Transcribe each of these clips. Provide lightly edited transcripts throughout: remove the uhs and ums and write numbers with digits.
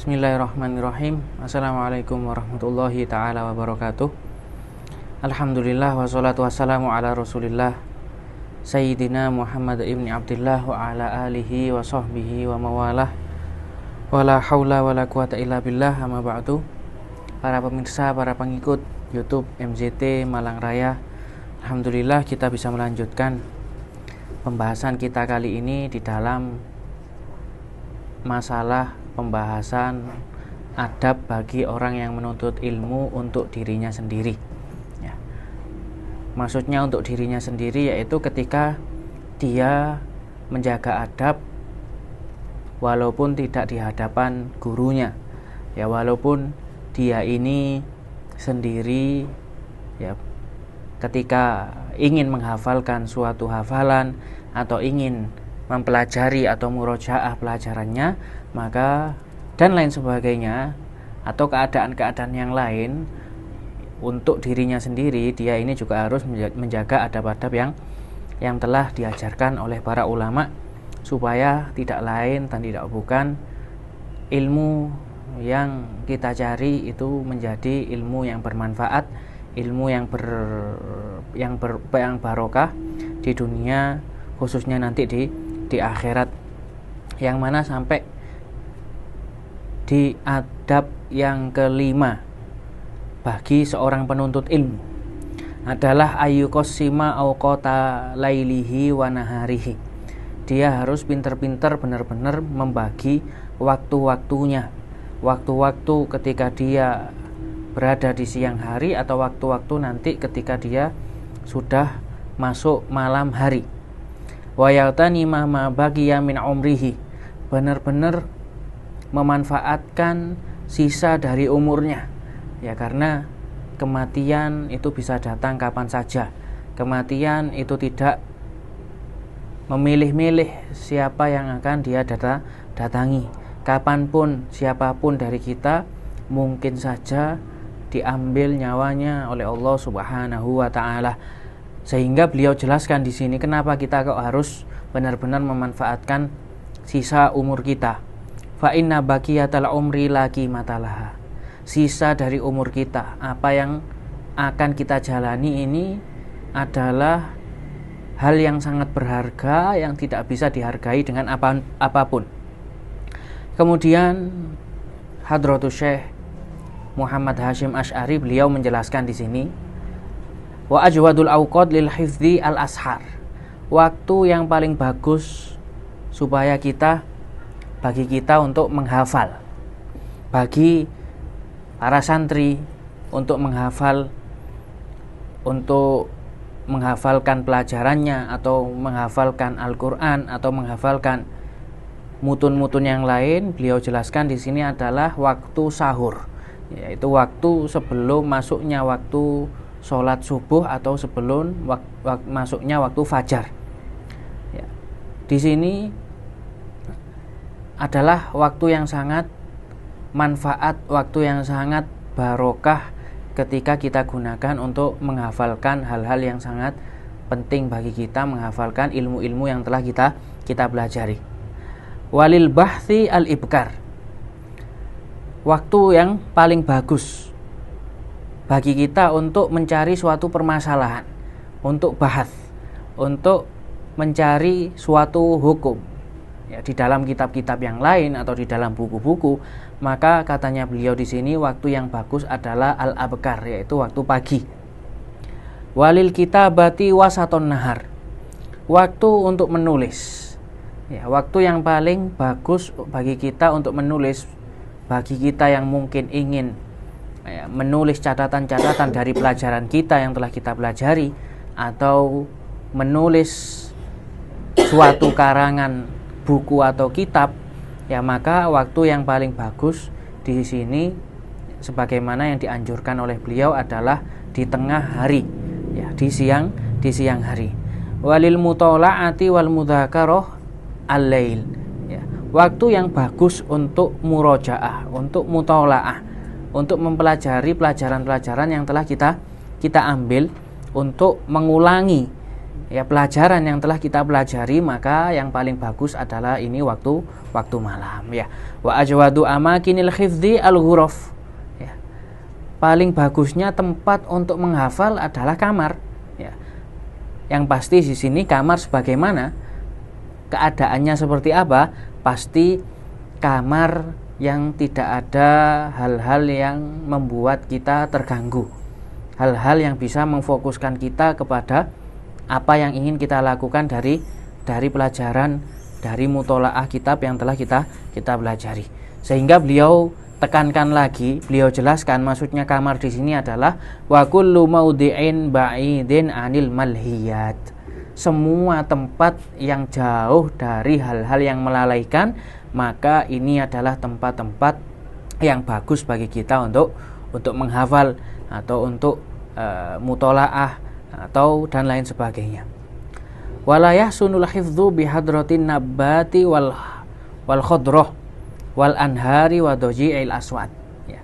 Bismillahirrahmanirrahim. Assalamualaikum warahmatullahi ta'ala wabarakatuh. Alhamdulillah wassalatu wassalamu ala rasulillah Sayyidina Muhammad ibn Abdillah wa ala alihi wa sahbihi wa mawalah. Wa la hawla wa la quwata illa billah, amma ba'du. Para pemirsa, para pengikut YouTube MZT Malang Raya, alhamdulillah kita bisa melanjutkan pembahasan kita kali ini di dalam masalah pembahasan adab bagi orang yang menuntut ilmu untuk dirinya sendiri ya. Maksudnya untuk dirinya sendiri yaitu ketika dia menjaga adab walaupun tidak di hadapan gurunya ya, walaupun dia ini sendiri ya, ketika ingin menghafalkan suatu hafalan atau ingin mempelajari atau murojaah pelajarannya, maka dan lain sebagainya, atau keadaan-keadaan yang lain untuk dirinya sendiri, dia ini juga harus menjaga adab-adab yang telah diajarkan oleh para ulama, supaya tidak lain dan tidak bukan ilmu yang kita cari itu menjadi ilmu yang bermanfaat, ilmu yang barokah di dunia, khususnya nanti di akhirat, yang mana sampai di adab yang kelima bagi seorang penuntut ilmu adalah ayyuqassima awqata lailihi wa naharihi. Dia harus pintar-pintar benar-benar membagi waktu-waktunya, waktu-waktu ketika dia berada di siang hari atau waktu-waktu nanti ketika dia sudah masuk malam hari. Wa ya'tani ma baqiya min umrihi, benar-benar memanfaatkan sisa dari umurnya ya, karena kematian itu bisa datang kapan saja. Kematian itu tidak memilih-milih siapa yang akan dia datangi. Kapanpun, siapapun dari kita mungkin saja diambil nyawanya oleh Allah Subhanahu wa ta'ala. Sehingga beliau jelaskan di sini kenapa kita kok harus benar-benar memanfaatkan sisa umur kita. Fa inna baqiyatal umri la qimatalah. Sisa dari umur kita, apa yang akan kita jalani ini adalah hal yang sangat berharga, yang tidak bisa dihargai dengan apapun. Kemudian Hadratus Syekh Muhammad Hashim Asy'ari beliau menjelaskan di sini, wa ajwadul awqat lil hifdzi al ashar. Waktu yang paling bagus bagi kita untuk menghafal, bagi para santri untuk menghafalkan pelajarannya atau menghafalkan Al-Qur'an atau menghafalkan mutun-mutun yang lain, beliau jelaskan di sini adalah waktu sahur, yaitu waktu sebelum masuknya waktu sholat subuh atau sebelum masuknya waktu fajar ya. Di sini adalah waktu yang sangat manfaat, waktu yang sangat barokah ketika kita gunakan untuk menghafalkan hal-hal yang sangat penting bagi kita, menghafalkan ilmu-ilmu yang telah kita pelajari. Walil bahthi al ibkar, waktu yang paling bagus bagi kita untuk mencari suatu permasalahan, untuk bahas, untuk mencari suatu hukum ya, di dalam kitab-kitab yang lain atau di dalam buku-buku, maka katanya beliau di sini waktu yang bagus adalah al-abkar, yaitu waktu pagi. Walil kitabati wasaton nahar, waktu untuk menulis ya, waktu yang paling bagus bagi kita untuk menulis, bagi kita yang mungkin ingin menulis catatan-catatan dari pelajaran kita yang telah kita pelajari, atau menulis suatu karangan buku atau kitab ya, maka waktu yang paling bagus di sini sebagaimana yang dianjurkan oleh beliau adalah di tengah hari ya, di siang hari. Walil mutola'ati wal mudzakarah al-lail ya, waktu yang bagus untuk murojaah, untuk mutola'ah, untuk mempelajari pelajaran-pelajaran yang telah kita ambil, untuk mengulangi ya pelajaran yang telah kita pelajari, maka yang paling bagus adalah ini waktu malam ya. Wa ajwadu amakinil hifdzi al-ghuraf ya. Paling bagusnya tempat untuk menghafal adalah kamar ya. Yang pasti di sini kamar sebagaimana keadaannya seperti apa? Pasti kamar yang tidak ada hal-hal yang membuat kita terganggu, hal-hal yang bisa memfokuskan kita kepada apa yang ingin kita lakukan dari pelajaran, dari mutolaah kitab yang telah kita pelajari. Sehingga beliau tekankan lagi, beliau jelaskan maksudnya kamar di sini adalah wa kullu maudhi'in ba'idin 'anil malhiyat. Semua tempat yang jauh dari hal-hal yang melalaikan, maka ini adalah tempat-tempat yang bagus bagi kita untuk menghafal atau untuk mutolaah atau dan lain sebagainya. Wala yahsunul hifdzu bihadratin nabati wal khadrah wal anhari wa dhaji'il aswad ya.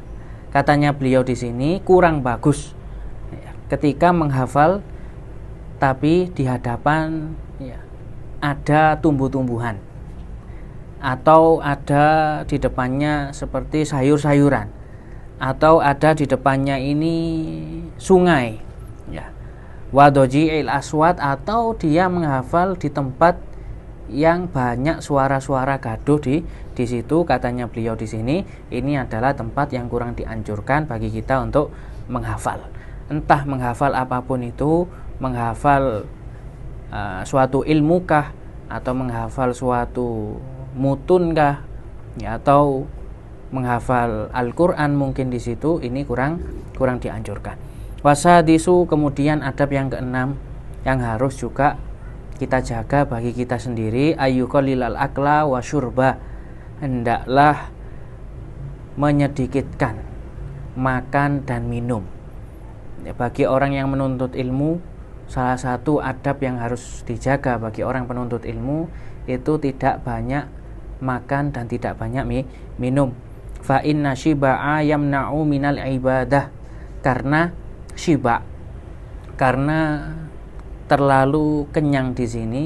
Katanya beliau di sini kurang bagus ya, ketika menghafal tapi di hadapan ya, ada tumbuh-tumbuhan atau ada di depannya seperti sayur-sayuran atau ada di depannya ini sungai ya. Wadoji'il aswad, atau dia menghafal di tempat yang banyak suara-suara gaduh di situ. Katanya beliau di sini, ini adalah tempat yang kurang dianjurkan bagi kita untuk menghafal. Entah menghafal apapun itu, menghafal suatu ilmukah, atau menghafal suatu mutunkah, ya, atau menghafal Al-Quran mungkin di situ, ini kurang dianjurkan. Wasadisu, kemudian adab yang keenam yang harus juga kita jaga bagi kita sendiri, ayyuqallilal akla wa syurba, hendaklah menyedikitkan makan dan minum ya, bagi orang yang menuntut ilmu. Salah satu adab yang harus dijaga bagi orang penuntut ilmu itu tidak banyak makan dan tidak banyak minum. Fa inna shiba'a yamna'u minal ibadah, karena shiba, karena terlalu kenyang di sini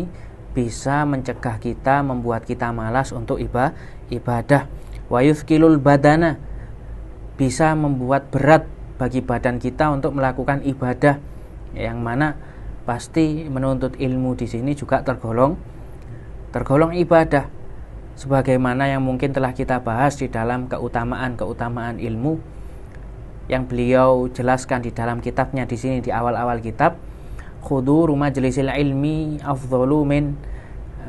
bisa mencegah kita, membuat kita malas untuk ibadah. Wa yuthqilul badana, bisa membuat berat bagi badan kita untuk melakukan ibadah, yang mana pasti menuntut ilmu di sini juga tergolong ibadah, sebagaimana yang mungkin telah kita bahas di dalam keutamaan ilmu yang beliau jelaskan di dalam kitabnya di sini di awal-awal kitab. Khuduru majlisil ilmi afdhalu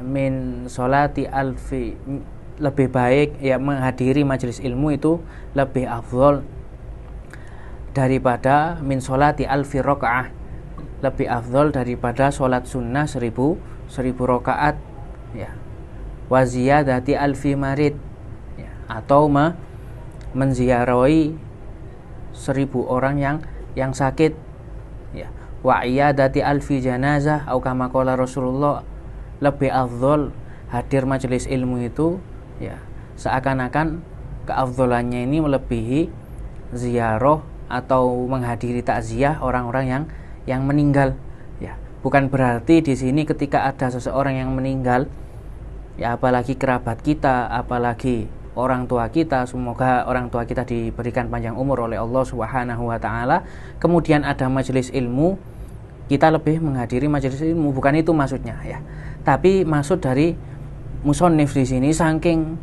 min sholati alfi, lebih baik ya menghadiri majelis ilmu itu lebih afdhal daripada min sholati alfi rakaah, lebih afdhal daripada sholat sunnah 1000 rakaat ya. Wa ziyadati alfi marid ya, atau menziarahi 1000 orang yang sakit ya. Wa iyadati alfi janazah atau kama qala Rasulullah, lebih afdhal hadir majelis ilmu itu ya, seakan-akan keafdhalannya ini melebihi ziarah atau menghadiri takziah orang-orang yang meninggal ya. Bukan berarti di sini ketika ada seseorang yang meninggal ya, apalagi kerabat kita, apalagi orang tua kita, semoga orang tua kita diberikan panjang umur oleh Allah Subhanahu wa taala, kemudian ada majelis ilmu, kita lebih menghadiri majelis ilmu, bukan itu maksudnya ya. Tapi maksud dari musannif di sini, saking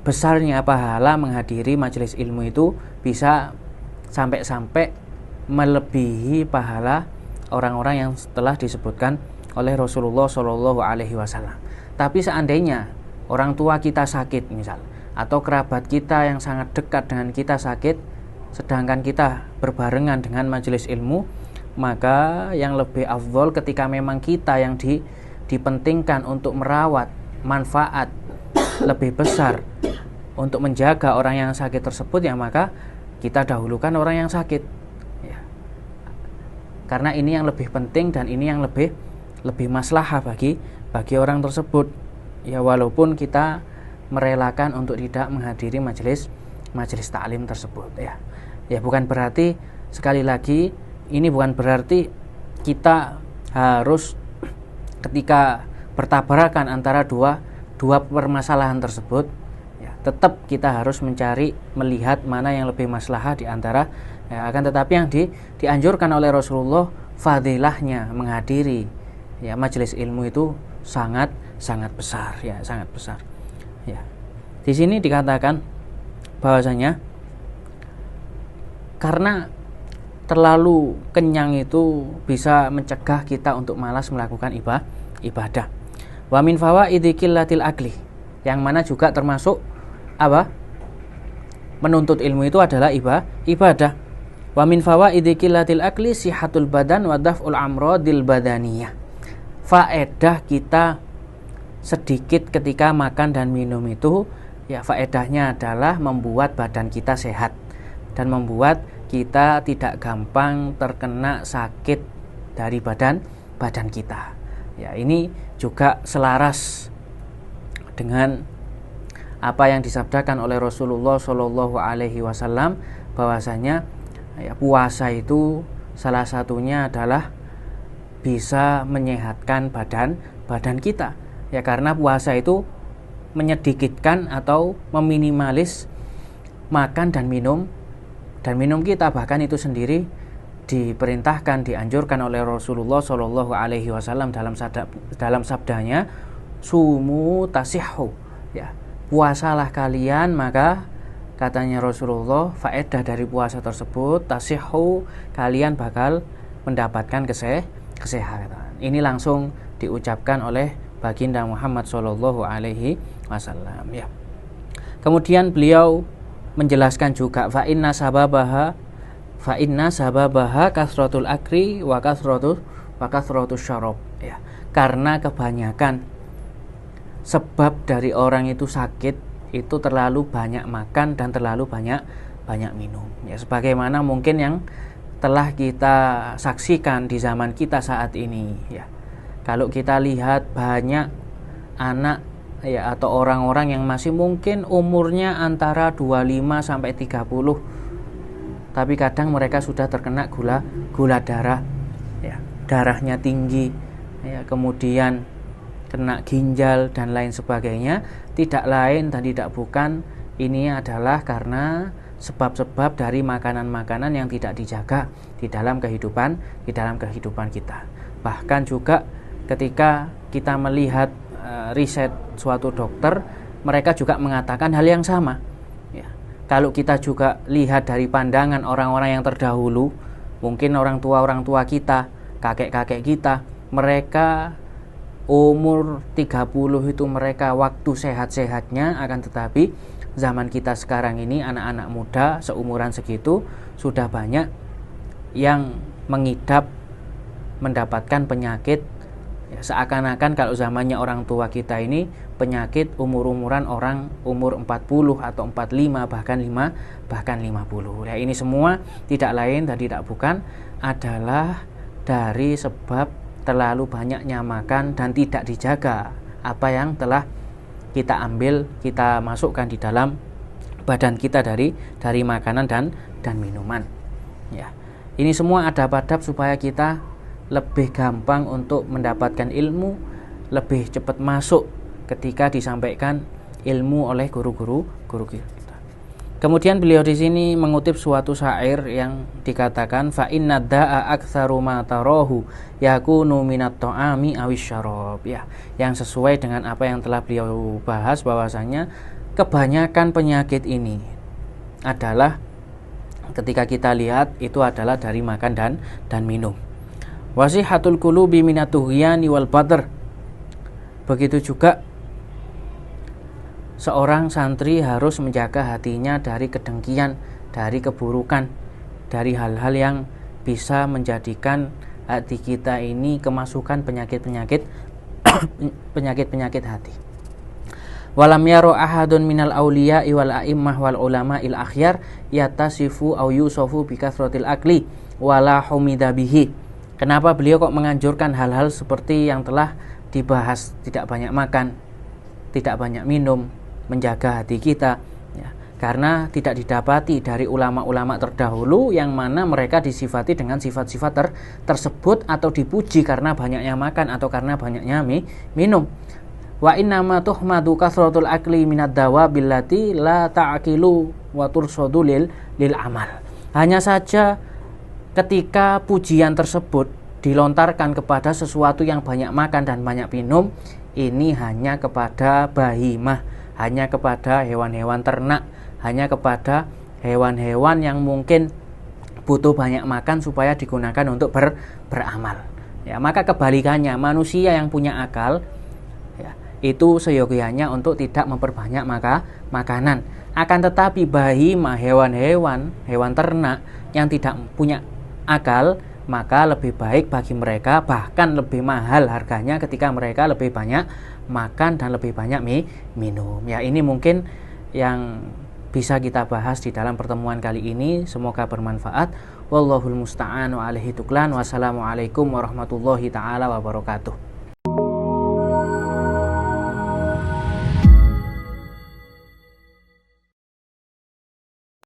besarnya pahala menghadiri majelis ilmu itu bisa sampai melebihi pahala orang-orang yang telah disebutkan oleh Rasulullah Shallallahu alaihi wasallam. Tapi seandainya orang tua kita sakit misal, atau kerabat kita yang sangat dekat dengan kita sakit, sedangkan kita berbarengan dengan majelis ilmu, maka yang lebih afdhal ketika memang kita yang dipentingkan untuk merawat manfaat lebih besar untuk menjaga orang yang sakit tersebut, ya maka kita dahulukan orang yang sakit ya. Karena ini yang lebih penting dan ini yang lebih maslahah bagi orang tersebut ya, walaupun kita merelakan untuk tidak menghadiri majelis taklim tersebut ya. Ya, bukan berarti, sekali lagi, ini bukan berarti kita harus ketika bertabrakan antara dua permasalahan tersebut, ya, tetap kita harus melihat mana yang lebih maslahah di antara, ya, akan tetapi yang dianjurkan oleh Rasulullah, fadilahnya menghadiri, ya, majelis ilmu itu sangat besar, ya, sangat besar. Ya. Di sini dikatakan bahwasanya karena terlalu kenyang itu bisa mencegah kita untuk malas melakukan ibadah. Wa min fawaidi qillatil akli, yang mana juga termasuk apa? Menuntut ilmu itu adalah ibadah. Wa min fawaidi qillatil akli sihatul badan wa daf'ul amradil badaniyah. Faedah kita sedikit ketika makan dan minum itu, ya, faedahnya adalah membuat badan kita sehat dan membuat kita tidak gampang terkena sakit dari badan kita. Ya, ini juga selaras dengan apa yang disabdakan oleh Rasulullah Shallallahu Alaihi Wasallam, bahwasanya, ya, puasa itu salah satunya adalah bisa menyehatkan badan kita. Ya, karena puasa itu menyedikitkan atau meminimalis makan dan minum kita, bahkan itu sendiri diperintahkan, dianjurkan oleh Rasulullah Shallallahu Alaihi Wasallam dalam sabdanya, sumu tasihhu, ya, puasalah kalian, maka katanya Rasulullah, faedah dari puasa tersebut, tasihhu, kalian bakal mendapatkan kesehatan. Ini langsung diucapkan oleh baginda Muhammad Shallallahu Alaihi Wasallam, ya. Kemudian beliau menjelaskan juga fa inna sababaha kasratul akri wa kasratus syarab, ya. Karena kebanyakan sebab dari orang itu sakit itu terlalu banyak makan dan terlalu banyak minum, ya, sebagaimana mungkin yang telah kita saksikan di zaman kita saat ini, ya. Kalau kita lihat banyak anak, ya, atau orang-orang yang masih mungkin umurnya antara 25 sampai 30, tapi kadang mereka sudah terkena gula darah, ya, darahnya tinggi, ya, kemudian kena ginjal dan lain sebagainya. Tidak lain dan tidak bukan, ini adalah karena sebab-sebab dari makanan-makanan yang tidak dijaga di dalam kehidupan kita. Bahkan juga ketika kita melihat riset suatu dokter, mereka juga mengatakan hal yang sama, ya. Kalau kita juga lihat dari pandangan orang-orang yang terdahulu, mungkin orang tua kita, kakek-kakek kita, mereka umur 30 itu mereka waktu sehat-sehatnya, akan tetapi zaman kita sekarang ini anak-anak muda seumuran segitu sudah banyak yang mendapatkan penyakit, ya, seakan-akan kalau zamannya orang tua kita ini penyakit umur-umuran orang umur 40 atau 45 bahkan 50. Ya, ini semua tidak lain dan tidak bukan adalah dari sebab terlalu banyaknya makan dan tidak dijaga apa yang telah kita ambil, kita masukkan di dalam badan kita dari makanan dan minuman, ya. Ini semua ada adab supaya kita lebih gampang untuk mendapatkan ilmu, lebih cepat masuk ketika disampaikan ilmu oleh guru-guru kita. Kemudian beliau di sini mengutip suatu syair yang dikatakan fa inna da'a aktsaru ma tarahu yakunu minat ta'ami awis syarab, ya, yang sesuai dengan apa yang telah beliau bahas, bahwasanya kebanyakan penyakit ini adalah ketika kita lihat itu adalah dari makan dan minum. Wasihatul qulubi minatuhyani wal badr. Begitu juga seorang santri harus menjaga hatinya dari kedengkian, dari keburukan, dari hal-hal yang bisa menjadikan hati kita ini kemasukan penyakit-penyakit hati. Walam yaro ahadun minal awliya'i wal a'immah wal ulama'il akhyar yatasifu au yusofu bikasratil akli wala humida bihi. Kenapa beliau kok menganjurkan hal-hal seperti yang telah dibahas, tidak banyak makan, tidak banyak minum, menjaga hati kita, ya. karena tidak didapati dari ulama-ulama terdahulu yang mana mereka disifati dengan sifat-sifat tersebut atau dipuji karena banyaknya makan atau karena banyaknya minum. Wa innama tuhmadu kasratul akli minad dawa billati la ta'akilu wa tursadu lil amal. Hanya saja ketika pujian tersebut dilontarkan kepada sesuatu yang banyak makan dan banyak minum, ini hanya kepada bahimah, hanya kepada hewan-hewan ternak, hanya kepada hewan-hewan yang mungkin butuh banyak makan supaya digunakan untuk beramal. Ya, maka kebalikannya, manusia yang punya akal ya, itu seyogianya untuk tidak memperbanyak makanan. Akan tetapi bahimah, hewan ternak yang tidak punya akal, maka lebih baik bagi mereka, bahkan lebih mahal harganya ketika mereka lebih banyak makan dan lebih banyak minum. Ya, ini mungkin yang bisa kita bahas di dalam pertemuan kali ini. Semoga bermanfaat. Wallahul musta'an wa alaihi tuklan. Wassalamualaikum warahmatullahi taala wabarakatuh.